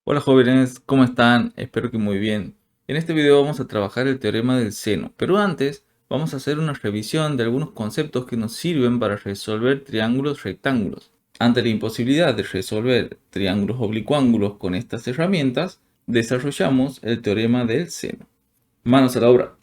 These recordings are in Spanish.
Hola jóvenes, ¿cómo están? Espero que muy bien. En este video vamos a trabajar el teorema del seno, pero antes vamos a hacer una revisión de algunos conceptos que nos sirven para resolver triángulos rectángulos. Ante la imposibilidad de resolver triángulos oblicuángulos con estas herramientas, desarrollamos el teorema del seno. Manos a la obra.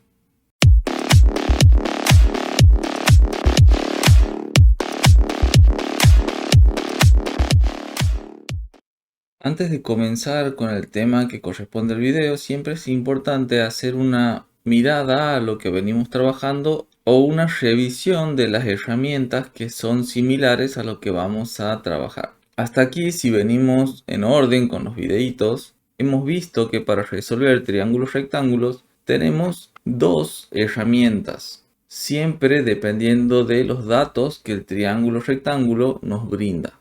Antes de comenzar con el tema que corresponde al video, siempre es importante hacer una mirada a lo que venimos trabajando o una revisión de las herramientas que son similares a lo que vamos a trabajar. Hasta aquí, si venimos en orden con los videitos, hemos visto que para resolver triángulos rectángulos tenemos dos herramientas, siempre dependiendo de los datos que el triángulo rectángulo nos brinda.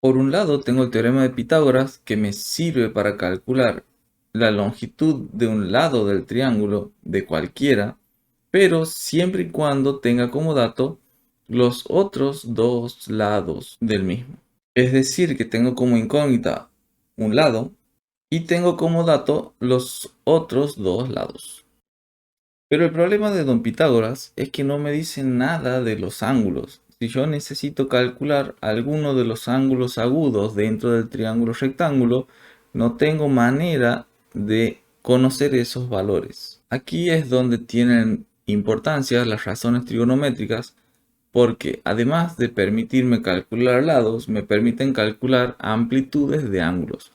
Por un lado tengo el teorema de Pitágoras que me sirve para calcular la longitud de un lado del triángulo de cualquiera, pero siempre y cuando tenga como dato los otros dos lados del mismo. Es decir, que tengo como incógnita un lado y tengo como dato los otros dos lados. Pero el problema de don Pitágoras es que no me dice nada de los ángulos. Si yo necesito calcular alguno de los ángulos agudos dentro del triángulo rectángulo, no tengo manera de conocer esos valores. Aquí es donde tienen importancia las razones trigonométricas, porque además de permitirme calcular lados, me permiten calcular amplitudes de ángulos,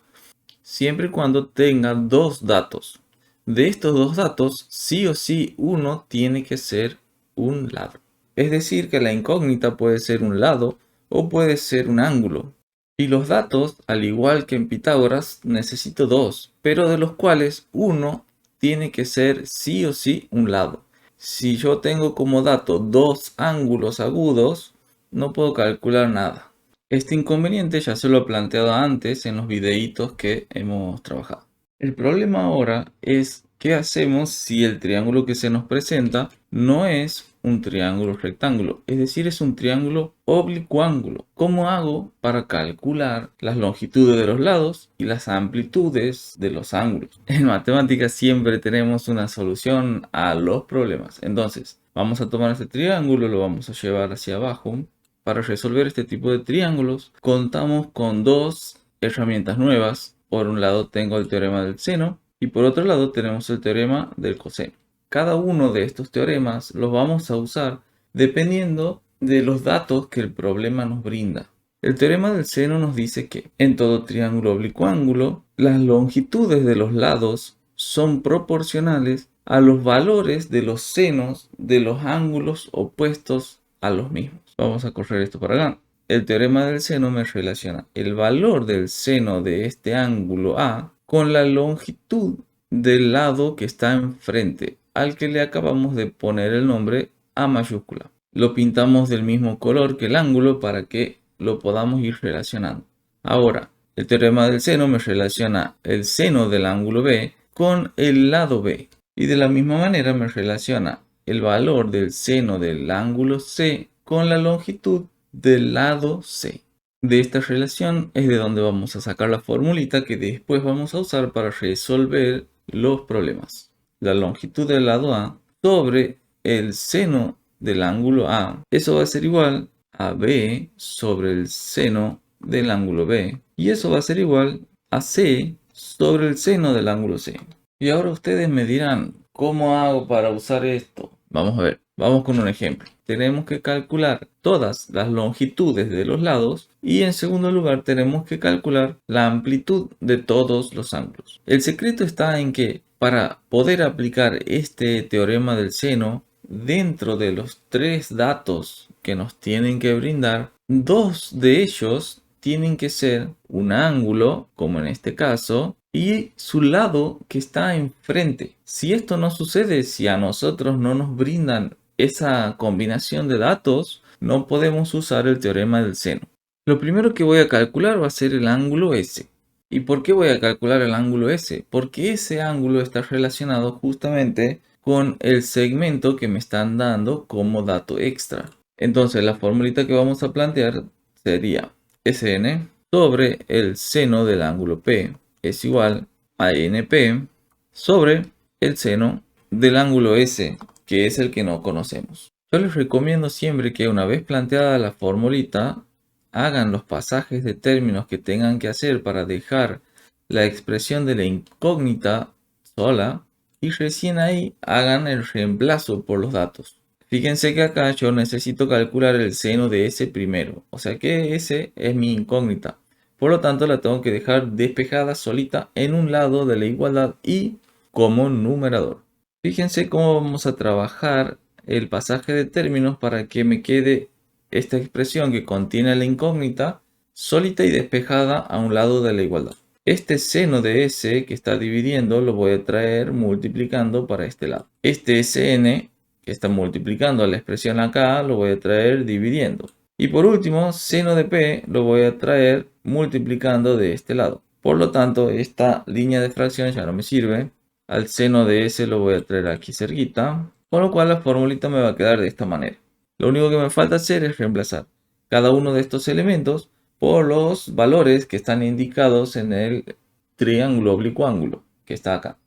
siempre y cuando tenga dos datos. De estos dos datos, sí o sí uno tiene que ser un lado. Es decir, que la incógnita puede ser un lado o puede ser un ángulo. Y los datos, al igual que en Pitágoras, necesito dos, pero de los cuales uno tiene que ser sí o sí un lado. Si yo tengo como dato dos ángulos agudos, no puedo calcular nada. Este inconveniente ya se lo he planteado antes en los videitos que hemos trabajado. El problema ahora es qué hacemos si el triángulo que se nos presenta no es un triángulo rectángulo, es decir, es un triángulo oblicuángulo. ¿Cómo hago para calcular las longitudes de los lados y las amplitudes de los ángulos? En matemáticas siempre tenemos una solución a los problemas. Entonces, vamos a tomar este triángulo, lo vamos a llevar hacia abajo. Para resolver este tipo de triángulos, contamos con dos herramientas nuevas. Por un lado tengo el teorema del seno y por otro lado tenemos el teorema del coseno. Cada uno de estos teoremas los vamos a usar dependiendo de los datos que el problema nos brinda. El teorema del seno nos dice que en todo triángulo oblicuángulo, las longitudes de los lados son proporcionales a los valores de los senos de los ángulos opuestos a los mismos. Vamos a correr esto para acá. El teorema del seno me relaciona el valor del seno de este ángulo A con la longitud del lado que está enfrente, al que le acabamos de poner el nombre A mayúscula. Lo pintamos del mismo color que el ángulo para que lo podamos ir relacionando. Ahora, el teorema del seno me relaciona el seno del ángulo B con el lado B. Y de la misma manera me relaciona el valor del seno del ángulo C con la longitud del lado C. De esta relación es de donde vamos a sacar la formulita que después vamos a usar para resolver los problemas. La longitud del lado A sobre el seno del ángulo A, eso va a ser igual a B sobre el seno del ángulo B. Y eso va a ser igual a C sobre el seno del ángulo C. Y ahora ustedes me dirán, ¿cómo hago para usar esto? Vamos a ver, vamos con un ejemplo. Tenemos que calcular todas las longitudes de los lados y en segundo lugar tenemos que calcular la amplitud de todos los ángulos. El secreto está en que para poder aplicar este teorema del seno dentro de los tres datos que nos tienen que brindar, dos de ellos tienen que ser un ángulo, como en este caso, y su lado que está enfrente. Si esto no sucede, si a nosotros no nos brindan esa combinación de datos, no podemos usar el teorema del seno. Lo primero que voy a calcular va a ser el ángulo S. ¿Y por qué voy a calcular el ángulo S? Porque ese ángulo está relacionado justamente con el segmento que me están dando como dato extra. Entonces la formulita que vamos a plantear sería Sn sobre el seno del ángulo P es igual a NP sobre el seno del ángulo S, que es el que no conocemos. Yo les recomiendo siempre que una vez planteada la formulita, hagan los pasajes de términos que tengan que hacer para dejar la expresión de la incógnita sola y recién ahí hagan el reemplazo por los datos. Fíjense que acá yo necesito calcular el seno de S primero, o sea que S es mi incógnita. Por lo tanto la tengo que dejar despejada solita en un lado de la igualdad y como numerador. Fíjense cómo vamos a trabajar el pasaje de términos para que me quede esta expresión que contiene la incógnita solita y despejada a un lado de la igualdad. Este seno de S que está dividiendo lo voy a traer multiplicando para este lado. Este Sn que está multiplicando la expresión acá lo voy a traer dividiendo. Y por último, seno de P lo voy a traer multiplicando de este lado. Por lo tanto, esta línea de fracción ya no me sirve. Al seno de S lo voy a traer aquí cerquita. Con lo cual la formulita me va a quedar de esta manera. Lo único que me falta hacer es reemplazar cada uno de estos elementos por los valores que están indicados en el triángulo oblicuo ángulo que está acá.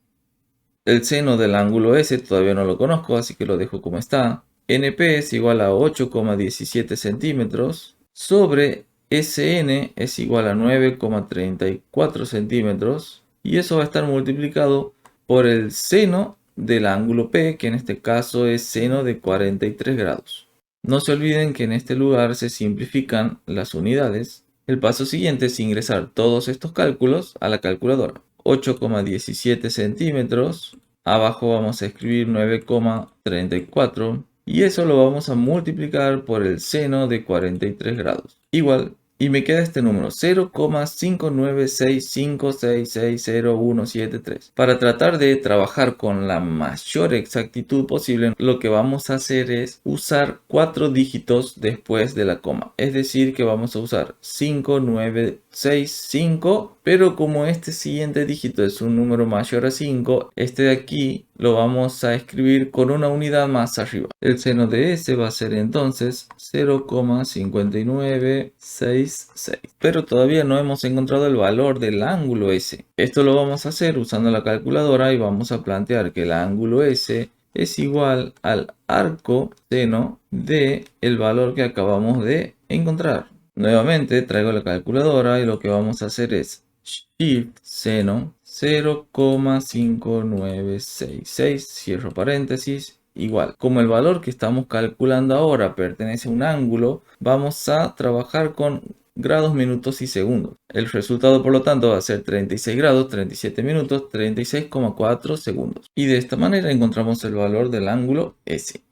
El seno del ángulo S todavía no lo conozco, así que lo dejo como está. NP es igual a 8,17 centímetros sobre SN es igual a 9,34 centímetros y eso va a estar multiplicado por el seno del ángulo P, que en este caso es seno de 43 grados. No se olviden que en este lugar se simplifican las unidades. El paso siguiente es ingresar todos estos cálculos a la calculadora. 8,17 centímetros. Abajo vamos a escribir 9,34 y eso lo vamos a multiplicar por el seno de 43 grados. Igual, y me queda este número 0,59656600173. Para tratar de trabajar con la mayor exactitud posible, lo que vamos a hacer es usar 4 dígitos después de la coma. Es decir, que vamos a usar 5965, pero como este siguiente dígito es un número mayor a 5, este de aquí lo vamos a escribir con una unidad más arriba. El seno de S va a ser entonces 0,5966. Pero todavía no hemos encontrado el valor del ángulo S. Esto lo vamos a hacer usando la calculadora y vamos a plantear que el ángulo S es igual al arco seno de el valor que acabamos de encontrar. Nuevamente traigo la calculadora y lo que vamos a hacer es Shift seno 0,5966, cierro paréntesis, igual. Como el valor que estamos calculando ahora pertenece a un ángulo, vamos a trabajar con grados, minutos y segundos. El resultado, por lo tanto, va a ser 36 grados, 37 minutos, 36,4 segundos. Y de esta manera encontramos el valor del ángulo S.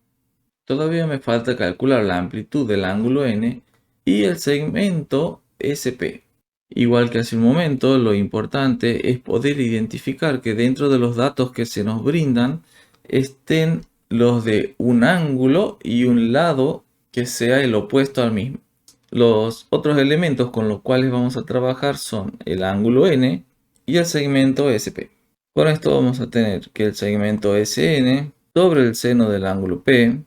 Todavía me falta calcular la amplitud del ángulo N y el segmento SP. Igual que hace un momento, lo importante es poder identificar que dentro de los datos que se nos brindan estén los de un ángulo y un lado que sea el opuesto al mismo. Los otros elementos con los cuales vamos a trabajar son el ángulo N y el segmento SP. Con esto vamos a tener que el segmento SN sobre el seno del ángulo P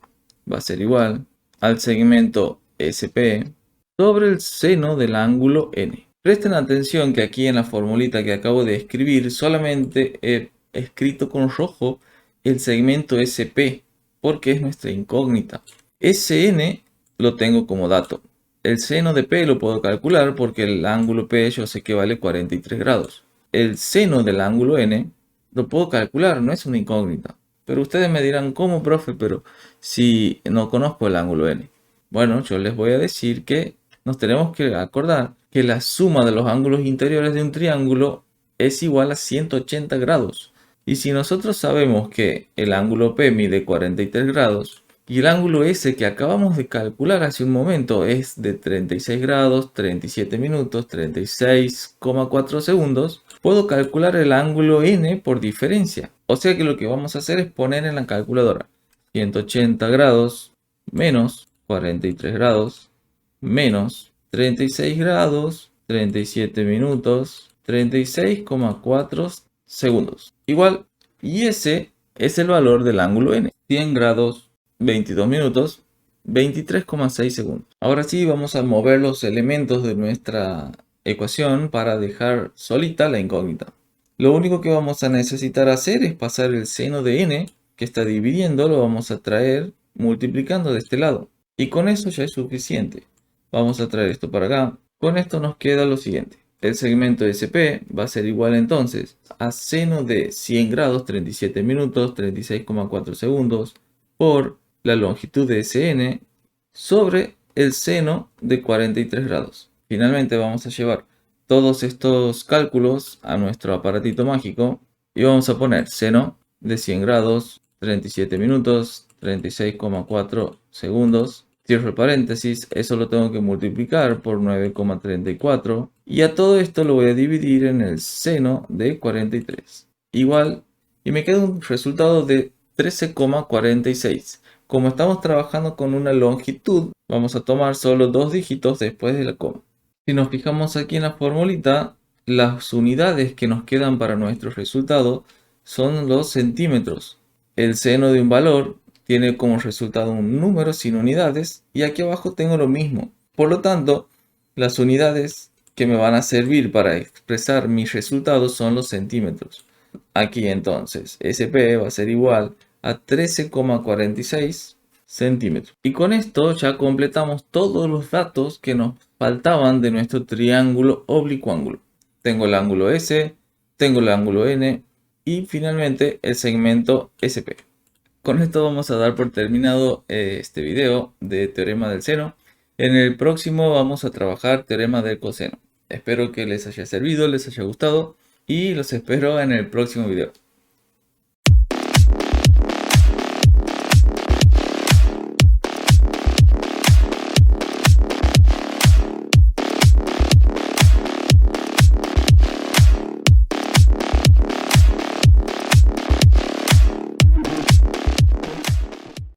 va a ser igual al segmento SP sobre el seno del ángulo N. Presten atención que aquí en la formulita que acabo de escribir solamente he escrito con rojo el segmento SP porque es nuestra incógnita. SN lo tengo como dato. El seno de P lo puedo calcular porque el ángulo P yo sé que vale 43 grados. El seno del ángulo N lo puedo calcular, no es una incógnita. Pero ustedes me dirán, ¿cómo, profe? Pero si no conozco el ángulo N. Bueno, yo les voy a decir que nos tenemos que acordar que la suma de los ángulos interiores de un triángulo es igual a 180 grados. Y si nosotros sabemos que el ángulo P mide 43 grados y el ángulo S que acabamos de calcular hace un momento es de 36 grados, 37 minutos, 36,4 segundos, puedo calcular el ángulo N por diferencia. O sea que lo que vamos a hacer es poner en la calculadora 180 grados menos 43 grados menos 36 grados, 37 minutos, 36,4 segundos. Igual, y ese es el valor del ángulo N. 100 grados, 22 minutos, 23,6 segundos. Ahora sí vamos a mover los elementos de nuestra ecuación para dejar solita la incógnita. Lo único que vamos a necesitar hacer es pasar el seno de n, que está dividiendo, lo vamos a traer multiplicando de este lado. Y con eso ya es suficiente. Vamos a traer esto para acá. Con esto nos queda lo siguiente. El segmento SP va a ser igual entonces a seno de 100 grados, 37 minutos, 36,4 segundos, por la longitud de SN sobre el seno de 43 grados. Finalmente vamos a llevar todos estos cálculos a nuestro aparatito mágico y vamos a poner seno de 100 grados, 37 minutos, 36,4 segundos. Cierro el paréntesis, eso lo tengo que multiplicar por 9,34 y a todo esto lo voy a dividir en el seno de 43. Igual, y me queda un resultado de 13,46. Como estamos trabajando con una longitud, vamos a tomar solo dos dígitos después de la coma. Si nos fijamos aquí en la formulita, las unidades que nos quedan para nuestro resultado son los centímetros. El seno de un valor tiene como resultado un número sin unidades y aquí abajo tengo lo mismo. Por lo tanto, las unidades que me van a servir para expresar mis resultados son los centímetros. Aquí entonces, SP va a ser igual a 13,46 centímetros. Y con esto ya completamos todos los datos que nos faltaban de nuestro triángulo oblicuángulo. Tengo el ángulo S, tengo el ángulo N y finalmente el segmento SP. Con esto vamos a dar por terminado este video de teorema del seno. En el próximo vamos a trabajar teorema del coseno. Espero que les haya servido, les haya gustado y los espero en el próximo video.